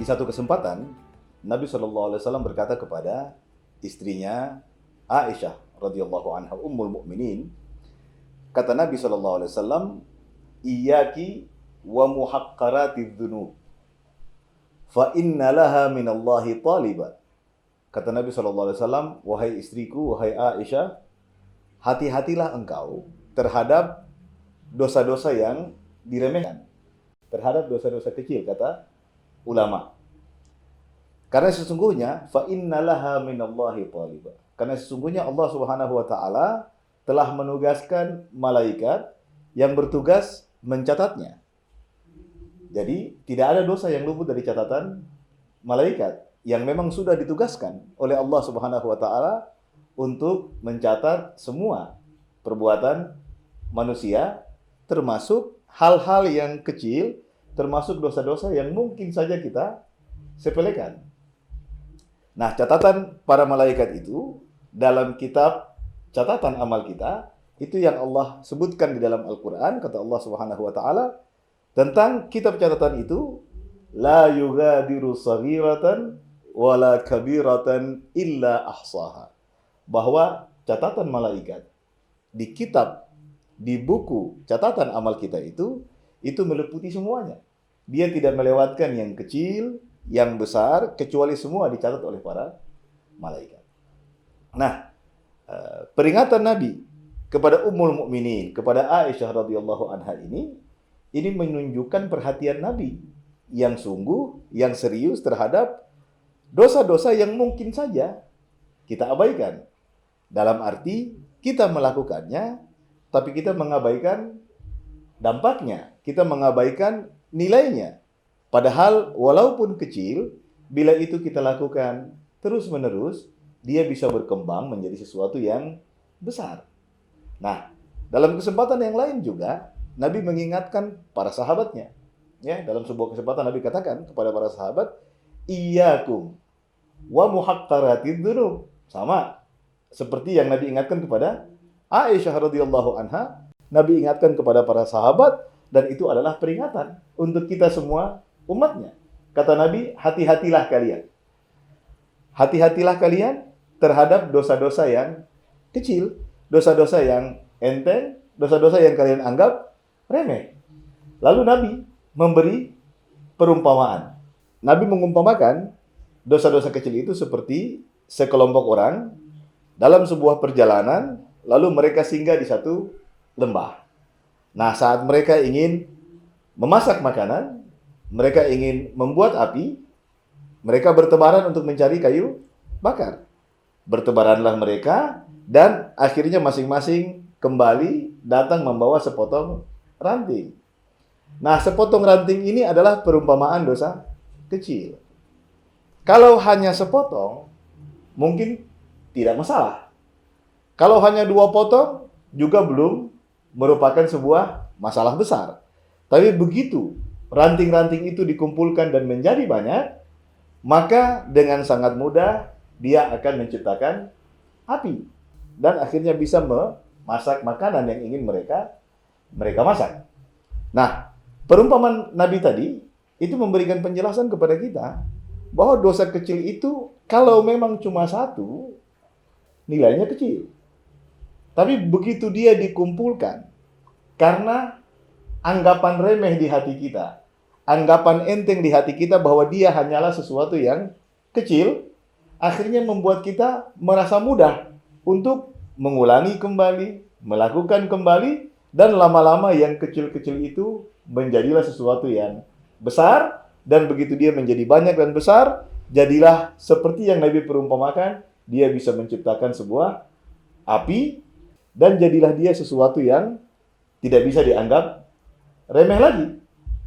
Di satu kesempatan, Nabi SAW berkata kepada istrinya Aisyah radhiyallahu anha ummul mukminin, kata Nabi SAW, "Iyyaki wa muhaqqaratidz dzunub, fa inna laha minallahi taliba." Kata Nabi SAW, "Wahai istriku, wahai Aisyah, hati-hatilah engkau terhadap dosa-dosa yang diremehkan, terhadap dosa-dosa kecil," kata ulama. Karena sesungguhnya fa innalaha minallahi taliba. Karena sesungguhnya Allah Subhanahu wa taala telah menugaskan malaikat yang bertugas mencatatnya. Jadi tidak ada dosa yang luput dari catatan malaikat yang memang sudah ditugaskan oleh Allah Subhanahu wa taala untuk mencatat semua perbuatan manusia, termasuk hal-hal yang kecil, termasuk dosa-dosa yang mungkin saja kita sepelekan. Nah, catatan para malaikat itu dalam kitab catatan amal kita, itu yang Allah sebutkan di dalam Al-Quran, kata Allah Subhanahu wa taala tentang kitab catatan itu, la yughadiru saghiratan wala kabiratan illa ahsaha. Bahwa catatan malaikat di kitab, di buku catatan amal kita itu meliputi semuanya. Dia tidak melewatkan yang kecil, yang besar, kecuali semua dicatat oleh para malaikat. Nah, peringatan Nabi kepada Ummul Mukminin, kepada Aisyah radhiyallahu anha ini menunjukkan perhatian Nabi yang sungguh, yang serius terhadap dosa-dosa yang mungkin saja kita abaikan. Dalam arti kita melakukannya, tapi kita mengabaikan dampaknya, kita mengabaikan nilainya. Padahal walaupun kecil, bila itu kita lakukan terus-menerus, dia bisa berkembang menjadi sesuatu yang besar. Nah, dalam kesempatan yang lain juga, Nabi mengingatkan para sahabatnya. Ya, dalam sebuah kesempatan Nabi katakan kepada para sahabat, "Iyyakum wa muhaqqaratidz dzunub." Sama seperti yang Nabi ingatkan kepada Aisyah radhiyallahu anha, Nabi ingatkan kepada para sahabat, dan itu adalah peringatan untuk kita semua umatnya. Kata Nabi, hati-hatilah kalian. Hati-hatilah kalian terhadap dosa-dosa yang kecil, dosa-dosa yang enteng, dosa-dosa yang kalian anggap remeh. Lalu Nabi memberi perumpamaan. Nabi mengumpamakan dosa-dosa kecil itu seperti sekelompok orang dalam sebuah perjalanan, lalu mereka singgah di satu lembah. Nah, saat mereka ingin memasak makanan, mereka ingin membuat api, mereka bertebaran untuk mencari kayu bakar. Bertebaranlah mereka, dan akhirnya masing-masing kembali datang membawa sepotong ranting. Nah, sepotong ranting ini adalah perumpamaan dosa kecil. Kalau hanya sepotong, mungkin tidak masalah. Kalau hanya 2 potong, juga belum merupakan sebuah masalah besar. Tapi begitu ranting-ranting itu dikumpulkan dan menjadi banyak, maka dengan sangat mudah dia akan menciptakan api dan akhirnya bisa memasak makanan yang ingin mereka masak. Nah, perumpamaan Nabi tadi itu memberikan penjelasan kepada kita bahwa dosa kecil itu kalau memang cuma satu, nilainya kecil. Tapi begitu dia dikumpulkan, karena anggapan remeh di hati kita, anggapan enteng di hati kita bahwa dia hanyalah sesuatu yang kecil, akhirnya membuat kita merasa mudah untuk mengulangi kembali, melakukan kembali, dan lama-lama yang kecil-kecil itu menjadilah sesuatu yang besar, dan begitu dia menjadi banyak dan besar, jadilah seperti yang Nabi perumpamakan, dia bisa menciptakan sebuah api, dan jadilah dia sesuatu yang tidak bisa dianggap remeh lagi.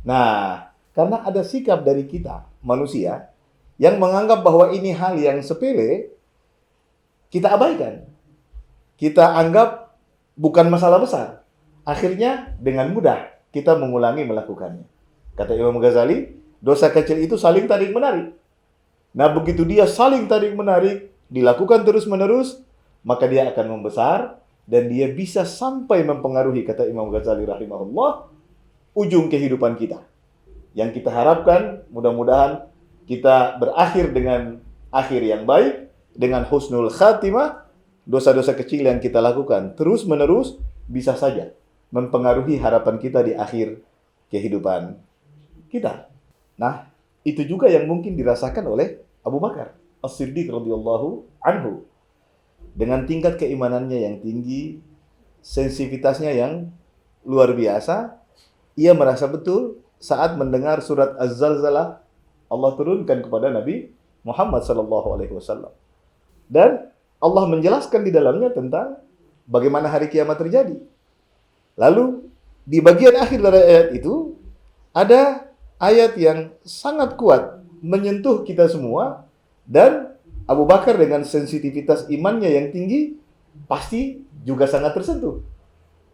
Nah, karena ada sikap dari kita, manusia, yang menganggap bahwa ini hal yang sepele, kita abaikan. Kita anggap bukan masalah besar. Akhirnya dengan mudah kita mengulangi melakukannya. Kata Imam Ghazali, dosa kecil itu saling tarik-menarik. Nah, begitu dia saling tarik-menarik, dilakukan terus-menerus, maka dia akan membesar, dan dia bisa sampai mempengaruhi, kata Imam Ghazali rahimahullah, ujung kehidupan kita. Yang kita harapkan mudah-mudahan kita berakhir dengan akhir yang baik, dengan husnul khatimah, dosa-dosa kecil yang kita lakukan terus-menerus bisa saja mempengaruhi harapan kita di akhir kehidupan kita. Nah, itu juga yang mungkin dirasakan oleh Abu Bakar As-Siddiq radhiyallahu anhu. Dengan tingkat keimanannya yang tinggi, sensitivitasnya yang luar biasa, ia merasa betul saat mendengar surat Az-Zalzalah Allah turunkan kepada Nabi Muhammad SAW. Dan Allah menjelaskan di dalamnya tentang bagaimana hari kiamat terjadi. Lalu di bagian akhir dari ayat itu ada ayat yang sangat kuat menyentuh kita semua, dan Abu Bakar dengan sensitivitas imannya yang tinggi pasti juga sangat tersentuh.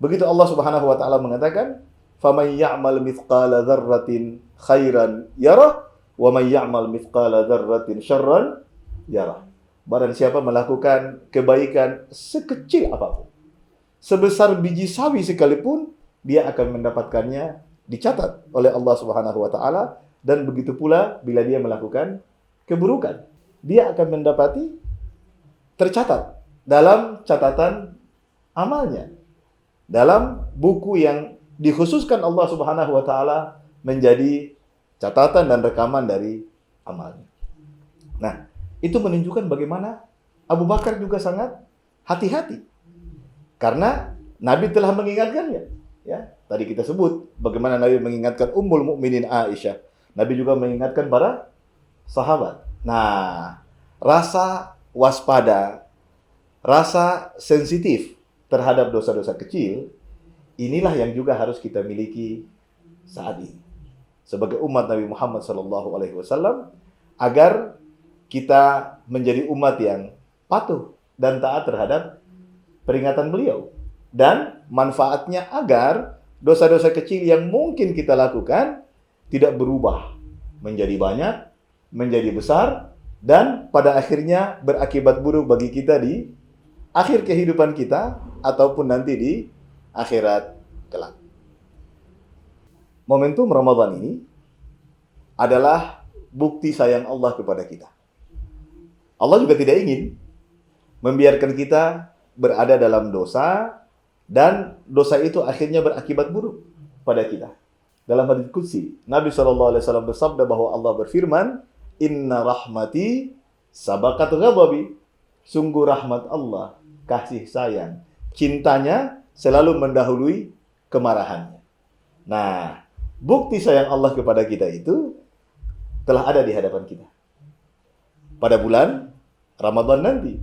Begitu Allah Subhanahu wa taala mengatakan, "Faman ya'mal mithqala dzarratin khairan yarah wa man ya'mal mithqala dzarratin syarran yarah." Barang siapa melakukan kebaikan sekecil apapun, sebesar biji sawi sekalipun, dia akan mendapatkannya dicatat oleh Allah Subhanahu wa taala, dan begitu pula bila dia melakukan keburukan, dia akan mendapati tercatat dalam catatan amalnya, dalam buku yang dikhususkan Allah Subhanahu wa taala menjadi catatan dan rekaman dari amalnya. Nah, itu menunjukkan bagaimana Abu Bakar juga sangat hati-hati. Karena Nabi telah mengingatkannya. Ya, tadi kita sebut bagaimana Nabi mengingatkan Ummul Mukminin Aisyah. Nabi juga mengingatkan para sahabat. Nah, rasa waspada, rasa sensitif terhadap dosa-dosa kecil, inilah yang juga harus kita miliki saat ini sebagai umat Nabi Muhammad SAW, agar kita menjadi umat yang patuh dan taat terhadap peringatan beliau, dan manfaatnya agar dosa-dosa kecil yang mungkin kita lakukan tidak berubah menjadi banyak, menjadi besar, dan pada akhirnya berakibat buruk bagi kita di akhir kehidupan kita ataupun nanti di akhirat kelak. Momentum Ramadan ini adalah bukti sayang Allah kepada kita. Allah juga tidak ingin membiarkan kita berada dalam dosa, dan dosa itu akhirnya berakibat buruk pada kita. Dalam hadits qudsi, Nabi SAW bersabda bahwa Allah berfirman, "Inna rahmati sabaqat ghadabi." Sungguh rahmat Allah, kasih sayang, cintanya selalu mendahului kemarahannya. Nah, bukti sayang Allah kepada kita itu telah ada di hadapan kita. Pada bulan Ramadan nanti,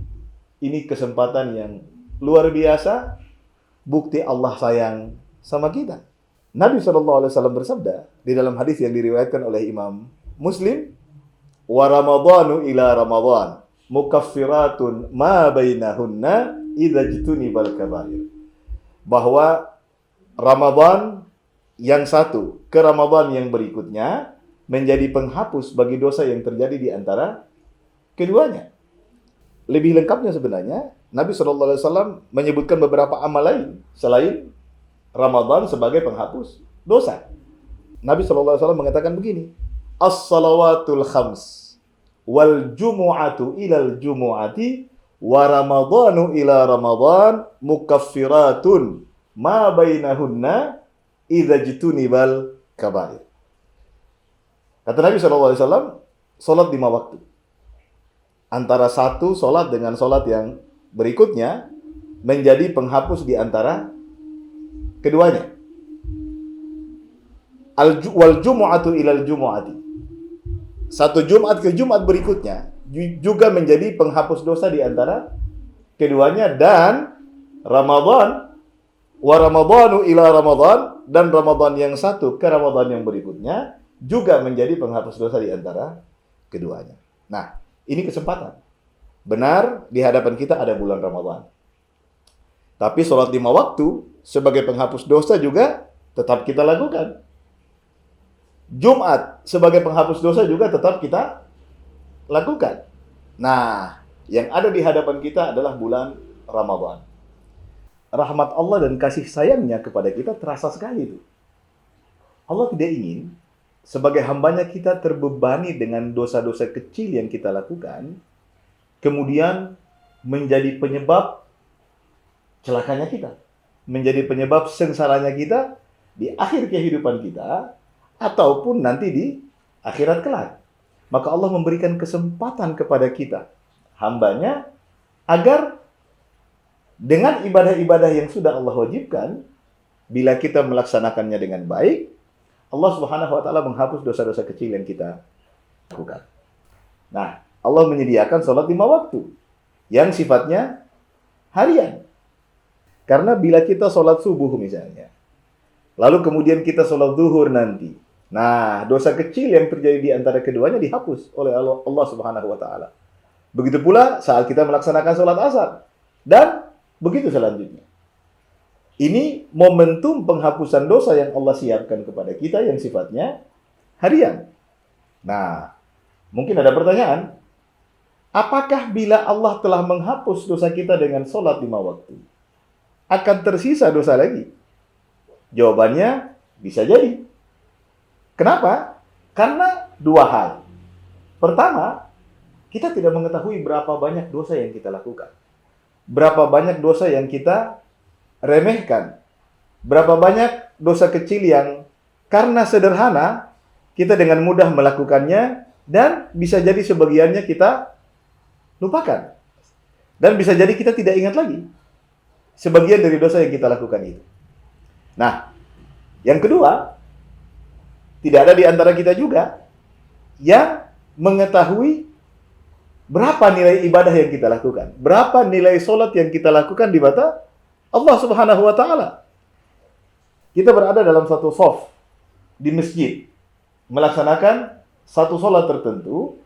ini kesempatan yang luar biasa, bukti Allah sayang sama kita. Nabi SAW bersabda di dalam hadis yang diriwayatkan oleh Imam Muslim, "Wa Ramadhanu ila Ramadhan mukaffiratun ma bainahunna idza jtunibal kabair." Bahwa Ramadan yang satu ke Ramadan yang berikutnya menjadi penghapus bagi dosa yang terjadi di antara keduanya. Lebih lengkapnya sebenarnya, Nabi SAW menyebutkan beberapa amal lain selain Ramadan sebagai penghapus dosa. Nabi SAW mengatakan begini, "As-salawatul khams wal jumu'atu ilal jumu'ati wa ramadhanu ila ramadhan mukaffiratun ma bainahunna idza jtunibal kabair." Kata Nabi SAW, salat 5 waktu. Antara satu salat dengan salat yang berikutnya menjadi penghapus di antara keduanya. Wal jumu'atu ilal jumu'ati. Satu Jumat ke Jumat berikutnya juga menjadi penghapus dosa di antara keduanya, dan Ramadan wa ramadhanu ila ramadhan, dan Ramadan yang satu ke Ramadan yang berikutnya juga menjadi penghapus dosa di antara keduanya. Nah, ini kesempatan. Benar, di hadapan kita ada bulan Ramadan. Tapi sholat 5 waktu sebagai penghapus dosa juga tetap kita lakukan. Jumat sebagai penghapus dosa juga tetap kita lakukan. Nah, yang ada di hadapan kita adalah bulan Ramadan. Rahmat Allah dan kasih sayangnya kepada kita terasa sekali itu. Allah tidak ingin sebagai hambanya kita terbebani dengan dosa-dosa kecil yang kita lakukan, kemudian menjadi penyebab celakanya kita, menjadi penyebab sengsaranya kita di akhir kehidupan kita, ataupun nanti di akhirat kelak. Maka Allah memberikan kesempatan kepada kita, hambanya, agar dengan ibadah-ibadah yang sudah Allah wajibkan, bila kita melaksanakannya dengan baik, Allah Subhanahu wa taala menghapus dosa-dosa kecil yang kita lakukan. Nah, Allah menyediakan sholat 5 waktu yang sifatnya harian. Karena bila kita sholat subuh misalnya, lalu kemudian kita sholat zuhur nanti, nah, dosa kecil yang terjadi di antara keduanya dihapus oleh Allah Subhanahu wa taala. Begitu pula saat kita melaksanakan sholat asar. Dan begitu selanjutnya. Ini momentum penghapusan dosa yang Allah siapkan kepada kita yang sifatnya harian. Nah, mungkin ada pertanyaan. Apakah bila Allah telah menghapus dosa kita dengan sholat 5 waktu, akan tersisa dosa lagi? Jawabannya bisa jadi. Kenapa? Karena 2 hal. Pertama, kita tidak mengetahui berapa banyak dosa yang kita lakukan. Berapa banyak dosa yang kita remehkan. Berapa banyak dosa kecil yang karena sederhana, kita dengan mudah melakukannya, dan bisa jadi sebagiannya kita lupakan. Dan bisa jadi kita tidak ingat lagi sebagian dari dosa yang kita lakukan itu. Nah, yang kedua, tidak ada di antara kita juga yang mengetahui berapa nilai ibadah yang kita lakukan, berapa nilai sholat yang kita lakukan di mata Allah Subhanahu wa taala. Kita berada dalam satu shaf di masjid, melaksanakan satu sholat tertentu,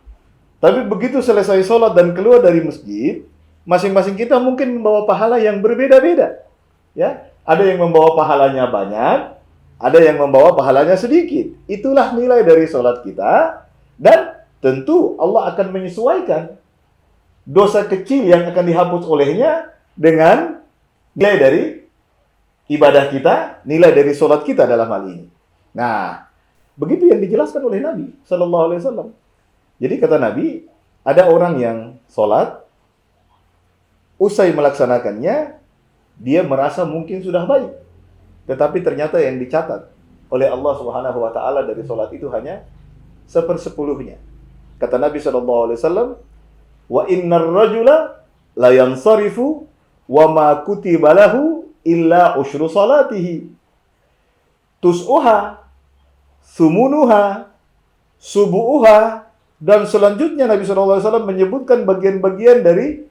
tapi begitu selesai sholat dan keluar dari masjid, masing-masing kita mungkin membawa pahala yang berbeda-beda. Ya, ada yang membawa pahalanya banyak, ada yang membawa pahalanya sedikit. Itulah nilai dari sholat kita, dan tentu Allah akan menyesuaikan dosa kecil yang akan dihapus olehnya dengan nilai dari ibadah kita, nilai dari sholat kita dalam hal ini. Nah, begitu yang dijelaskan oleh Nabi Sallallahu Alaihi Wasallam. Jadi kata Nabi, ada orang yang sholat, usai melaksanakannya, dia merasa mungkin sudah baik. Tetapi ternyata yang dicatat oleh Allah Subhanahu wa taala dari sholat itu hanya 1/10-nya. Kata Nabi Sallallahu Alaihi Wasallam, wa innar rajula la yansarifu wa ma kutiba lahu illa usyru salatihi tus'uha sumunuha subu'uha, dan selanjutnya Nabi Sallallahu Alaihi Wasallam menyebutkan bagian-bagian dari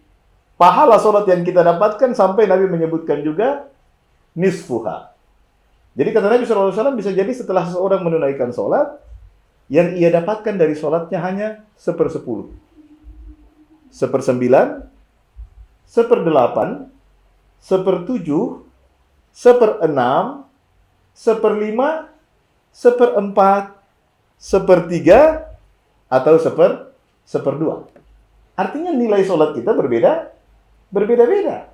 pahala salat yang kita dapatkan, sampai Nabi menyebutkan juga nisfuha. Jadi kata Nabi Sallallahu Alaihi Wasallam, bisa jadi setelah seseorang menunaikan salat, yang ia dapatkan dari salatnya hanya 1/10, 1/9, 1/8, 1/7, 1/6, 1/5, 1/4, 1/3, atau 1/2. Artinya nilai sholat kita berbeda-beda.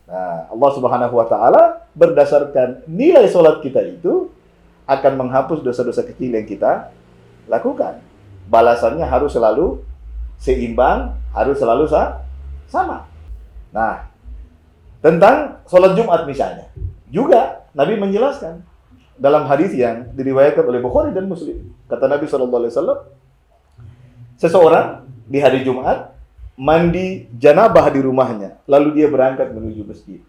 Nah, Allah Subhanahu wa taala berdasarkan nilai sholat kita itu akan menghapus dosa-dosa kecil yang kita lakukan. Balasannya harus selalu seimbang, harus selalu sama. Nah, tentang sholat Jumat misalnya, juga Nabi menjelaskan dalam hadis yang diriwayatkan oleh Bukhari dan Muslim. Kata Nabi SAW, seseorang di hari Jumat mandi janabah di rumahnya, lalu dia berangkat menuju masjid.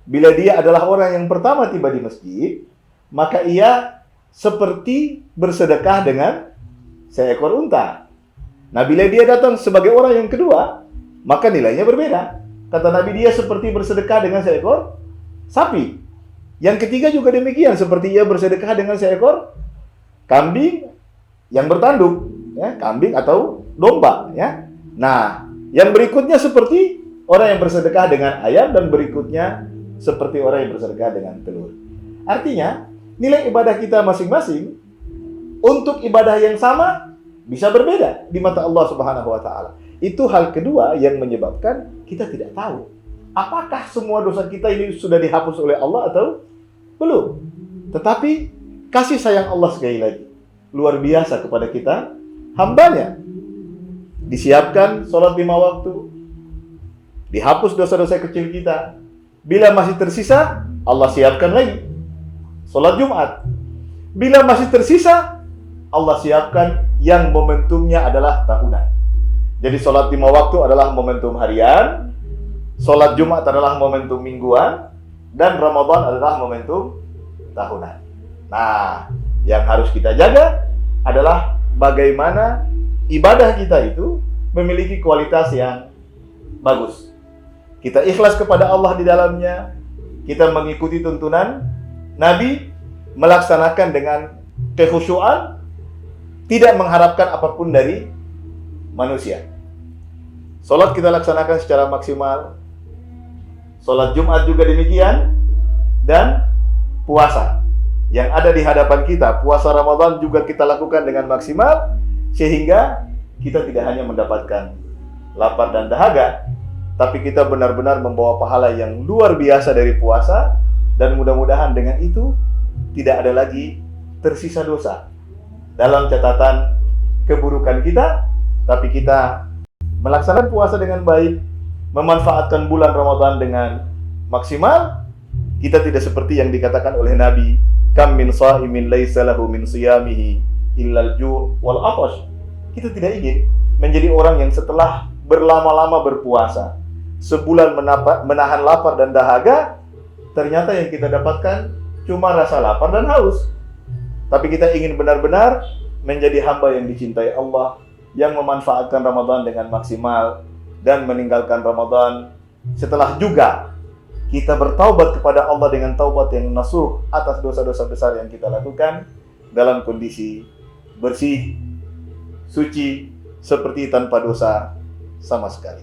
Bila dia adalah orang yang pertama tiba di masjid, maka ia seperti bersedekah dengan seekor unta. Nah, bila dia datang sebagai orang yang kedua, maka nilainya berbeda. Kata Nabi, dia seperti bersedekah dengan seekor sapi. Yang ketiga juga demikian, seperti ia bersedekah dengan seekor kambing yang bertanduk, ya, kambing atau domba, ya. Nah, yang berikutnya seperti orang yang bersedekah dengan ayam, dan berikutnya seperti orang yang bersedekah dengan telur. Artinya, nilai ibadah kita masing-masing untuk ibadah yang sama bisa berbeda di mata Allah Subhanahu wa taala. Itu hal kedua yang menyebabkan kita tidak tahu apakah semua dosa kita ini sudah dihapus oleh Allah atau belum. Tetapi kasih sayang Allah sekali lagi, luar biasa kepada kita hambanya. Disiapkan sholat 5 waktu, dihapus dosa-dosa kecil kita. Bila masih tersisa, Allah siapkan lagi sholat Jumat. Bila masih tersisa, Allah siapkan yang momentumnya adalah tahunan. Jadi sholat 5 waktu adalah momentum harian, sholat Jumat adalah momentum mingguan, dan Ramadan adalah momentum tahunan. Nah, yang harus kita jaga adalah bagaimana ibadah kita itu memiliki kualitas yang bagus. Kita ikhlas kepada Allah di dalamnya, kita mengikuti tuntunan Nabi, melaksanakan dengan kekhusyuan, tidak mengharapkan apapun dari manusia. Salat kita laksanakan secara maksimal, salat Jumat juga demikian, dan puasa yang ada di hadapan kita, puasa Ramadan juga kita lakukan dengan maksimal, sehingga kita tidak hanya mendapatkan lapar dan dahaga, tapi kita benar-benar membawa pahala yang luar biasa dari puasa, dan mudah-mudahan dengan itu tidak ada lagi tersisa dosa dalam catatan keburukan kita, tapi kita melaksanakan puasa dengan baik, memanfaatkan bulan Ramadan dengan maksimal. Kita tidak seperti yang dikatakan oleh Nabi, kam min sha'imin laisa lahu min siyamihi illal ju' wal 'atash. Kita tidak ingin menjadi orang yang setelah berlama-lama berpuasa, sebulan menahan lapar dan dahaga, ternyata yang kita dapatkan cuma rasa lapar dan haus. Tapi kita ingin benar-benar menjadi hamba yang dicintai Allah, yang memanfaatkan Ramadan dengan maksimal dan meninggalkan Ramadan setelah juga kita bertaubat kepada Allah dengan taubat yang nasuh atas dosa-dosa besar yang kita lakukan dalam kondisi bersih, suci, seperti tanpa dosa sama sekali.